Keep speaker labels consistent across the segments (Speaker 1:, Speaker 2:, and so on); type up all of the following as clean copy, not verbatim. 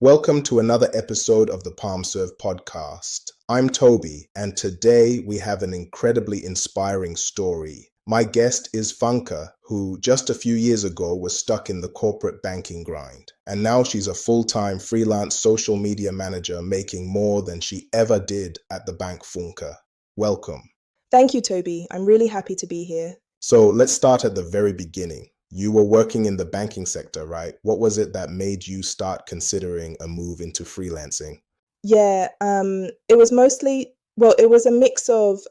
Speaker 1: Welcome to another episode of the Palmserve podcast. I'm Toby, and today we have an incredibly inspiring story. My guest is Funke, who just a few years ago was stuck in the corporate banking grind, and now she's a full-time freelance social media manager making more than she ever did at the bank. Funke, welcome.
Speaker 2: Thank you, Toby. I'm really happy to be here.
Speaker 1: So let's start at the very beginning. You were working in the banking sector, right? What was it that made you start considering a move into freelancing?
Speaker 2: It was it was a mix of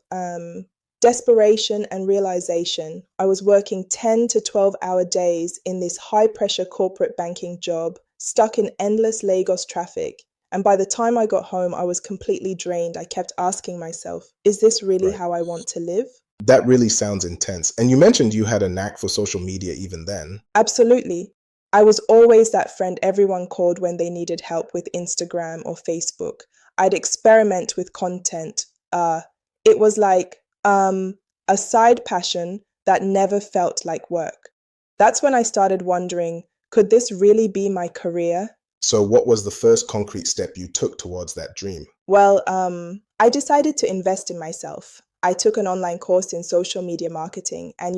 Speaker 2: desperation and realization. I was working 10 to 12-hour days in this high-pressure corporate banking job, stuck in endless Lagos traffic. And by the time I got home, I was completely drained. I kept asking myself, is this really
Speaker 1: Right.
Speaker 2: how I want to live?
Speaker 1: That really sounds intense. And you mentioned you had a knack for social media even then.
Speaker 2: Absolutely. I was always that friend everyone called when they needed help with Instagram or Facebook. I'd experiment with content. It was like a side passion that never felt like work. That's when I started wondering, could this really be my career?
Speaker 1: So what was the first concrete step you took towards that dream?
Speaker 2: I decided to invest in myself. I took an online course in social media marketing, and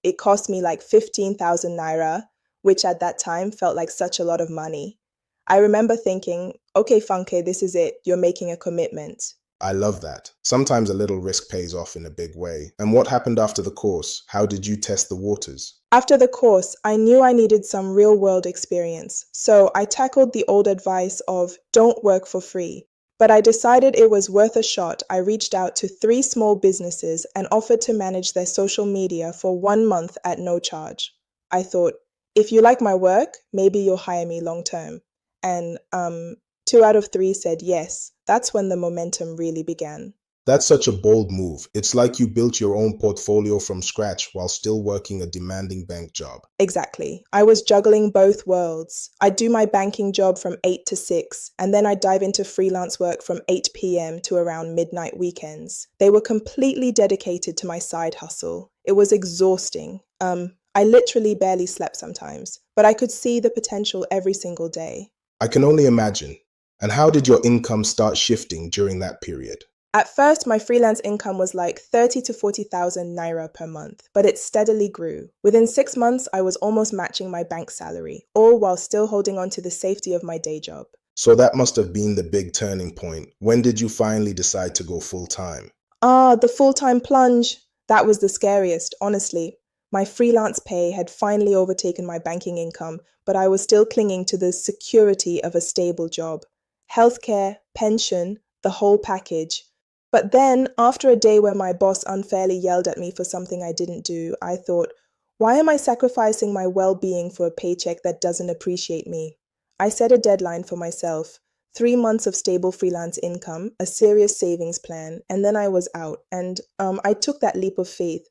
Speaker 2: it cost me like 15,000 naira, which at that time felt like such a lot of money. I remember thinking, okay, Funke, this is it. You're making a commitment.
Speaker 1: I love that. Sometimes a little risk pays off in a big way. And what happened after the course? How did you test the waters?
Speaker 2: After the course, I knew I needed some real world experience. So I tackled the old advice of don't work for free. But I decided it was worth a shot. I reached out to 3 small businesses and offered to manage their social media for 1 month at no charge. I thought, if you like my work, maybe you'll hire me long term. And 2 out of 3 said yes. That's when the momentum really began.
Speaker 1: That's such a bold move. It's like you built your own portfolio from scratch while still working a demanding bank job.
Speaker 2: Exactly. I was juggling both worlds. I'd do my banking job from 8 to 6, and then I'd dive into freelance work from 8 p.m. to around midnight weekends. They were completely dedicated to my side hustle. It was exhausting. I literally barely slept sometimes, but I could see the potential every single day.
Speaker 1: I can only imagine. And how did your income start shifting during that period?
Speaker 2: At first, my freelance income was like 30 to 40,000 naira per month, but it steadily grew. Within 6 months, I was almost matching my bank salary, all while still holding on to the safety of my day job.
Speaker 1: So that must have been the big turning point. When did you finally decide to go full time?
Speaker 2: The full-time plunge. That was the scariest, honestly. My freelance pay had finally overtaken my banking income, but I was still clinging to the security of a stable job. Healthcare, pension, the whole package. But then, after a day where my boss unfairly yelled at me for something I didn't do, I thought, why am I sacrificing my well-being for a paycheck that doesn't appreciate me? I set a deadline for myself, 3 months of stable freelance income, a serious savings plan, and then I was out. And I took that leap of faith.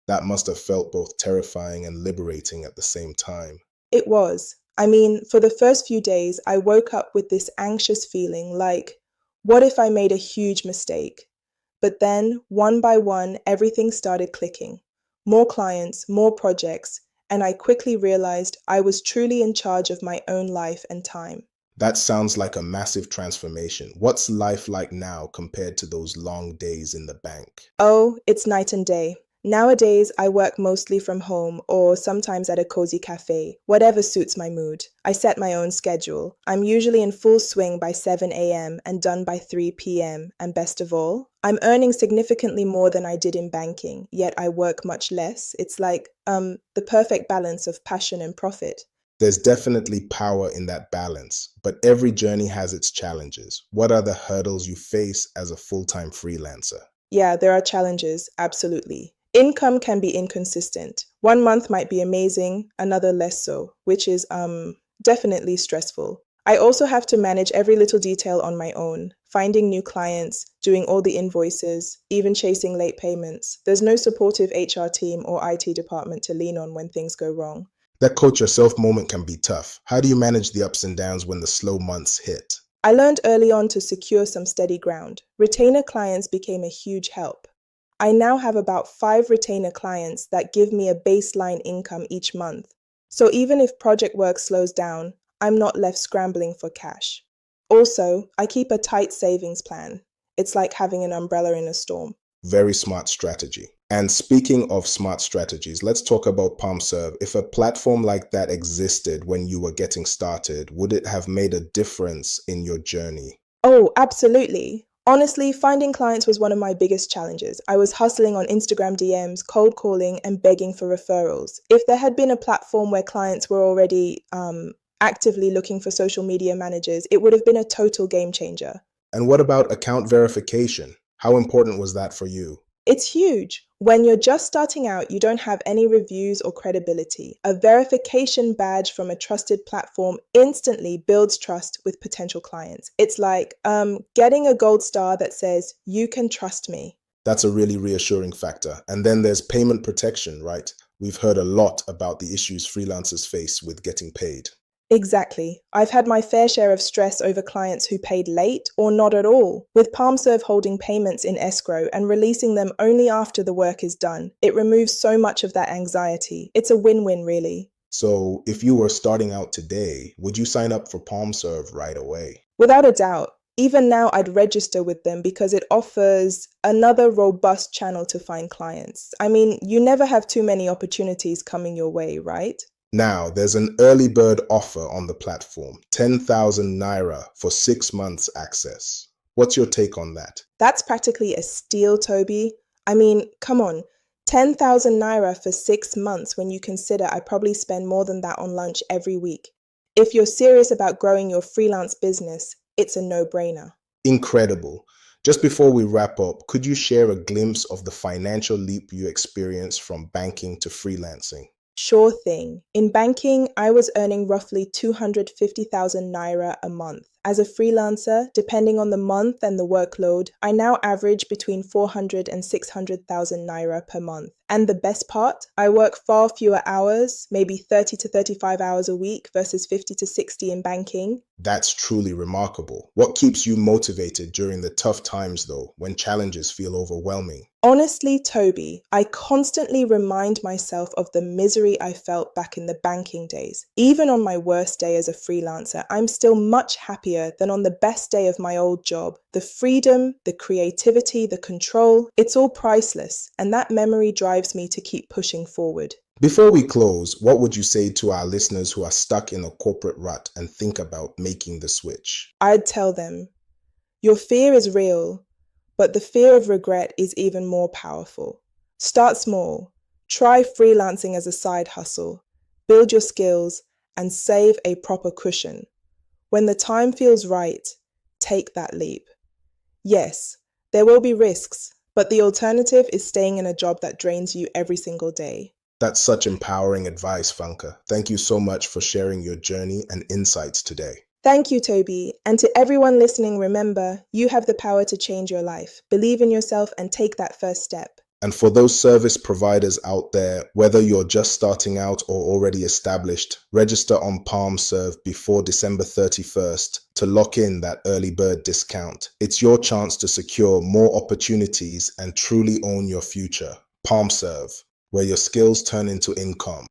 Speaker 1: That must have felt both terrifying and liberating at the same time.
Speaker 2: It was. I mean, for the first few days, I woke up with this anxious feeling like, what if I made a huge mistake? But then, one by one, everything started clicking. More clients, more projects, and I quickly realized I was truly in charge of my own life and time.
Speaker 1: That sounds like a massive transformation. What's life like now compared to those long days in the bank?
Speaker 2: Oh, it's night and day. Nowadays, I work mostly from home or sometimes at a cozy cafe, whatever suits my mood. I set my own schedule. I'm usually in full swing by 7 a.m. and done by 3 p.m. And best of all, I'm earning significantly more than I did in banking, yet I work much less. It's like the perfect balance of passion and profit.
Speaker 1: There's definitely power in that balance, but every journey has its challenges. What are the hurdles you face as a full-time freelancer?
Speaker 2: Yeah, there are challenges, absolutely. Income can be inconsistent. 1 month might be amazing, another less so, which is definitely stressful. I also have to manage every little detail on my own, finding new clients, doing all the invoices, even chasing late payments. There's no supportive HR team or IT department to lean on when things go wrong.
Speaker 1: That coach yourself moment can be tough. How do you manage the ups and downs when the slow months hit?
Speaker 2: I learned early on to secure some steady ground. Retainer clients became a huge help. I now have about 5 retainer clients that give me a baseline income each month. So even if project work slows down, I'm not left scrambling for cash. Also, I keep a tight savings plan. It's like having an umbrella in a storm.
Speaker 1: Very smart strategy. And speaking of smart strategies, let's talk about Palmserve. If a platform like that existed when you were getting started, would it have made a difference in your journey?
Speaker 2: Oh, absolutely. Honestly, finding clients was one of my biggest challenges. I was hustling on Instagram DMs, cold calling, and begging for referrals. If there had been a platform where clients were already actively looking for social media managers, it would have been a total game changer.
Speaker 1: And what about account verification? How important was that for you?
Speaker 2: It's huge. When you're just starting out, you don't have any reviews or credibility. A verification badge from a trusted platform instantly builds trust with potential clients. It's like getting a gold star that says, "You can trust me."
Speaker 1: That's a really reassuring factor. And then there's payment protection, right? We've heard a lot about the issues freelancers face with getting paid.
Speaker 2: Exactly. I've had my fair share of stress over clients who paid late or not at all. With Palmserve holding payments in escrow and releasing them only after the work is done, it removes so much of that anxiety. It's a win-win, really.
Speaker 1: So if you were starting out today, would you sign up for Palmserve right away?
Speaker 2: Without a doubt. Even now, I'd register with them because it offers another robust channel to find clients. I mean, you never have too many opportunities coming your way, right?
Speaker 1: Now, there's an early bird offer on the platform, 10,000 Naira for 6 months access. What's your take on that?
Speaker 2: That's practically a steal, Toby. I mean, come on, 10,000 Naira for 6 months when you consider I probably spend more than that on lunch every week. If you're serious about growing your freelance business, it's a no-brainer.
Speaker 1: Incredible. Just before we wrap up, could you share a glimpse of the financial leap you experienced from banking to freelancing?
Speaker 2: Sure thing. In banking, I was earning roughly 250,000 Naira a month. As a freelancer, depending on the month and the workload, I now average between 400 and 600,000 Naira per month. And the best part, I work far fewer hours, maybe 30 to 35 hours a week versus 50 to 60 in banking.
Speaker 1: That's truly remarkable. What keeps you motivated during the tough times, though, when challenges feel overwhelming?
Speaker 2: Honestly, Toby, I constantly remind myself of the misery I felt back in the banking days. Even on my worst day as a freelancer, I'm still much happier than on the best day of my old job. The freedom, the creativity, the control, it's all priceless, and that memory drives me to keep pushing forward.
Speaker 1: Before we close, what would you say to our listeners who are stuck in a corporate rut and think about making the switch?
Speaker 2: I'd tell them, your fear is real, but the fear of regret is even more powerful. Start small. Try freelancing as a side hustle. Build your skills and save a proper cushion. When the time feels right, take that leap. Yes, there will be risks, but the alternative is staying in a job that drains you every single day.
Speaker 1: That's such empowering advice, Funke. Thank you so much for sharing your journey and insights today.
Speaker 2: Thank you, Toby. And to everyone listening, remember, you have the power to change your life. Believe in yourself and take that first step.
Speaker 1: And for those service providers out there, whether you're just starting out or already established, register on Palmserve before December 31st to lock in that early bird discount. It's your chance to secure more opportunities and truly own your future. Palmserve, where your skills turn into income.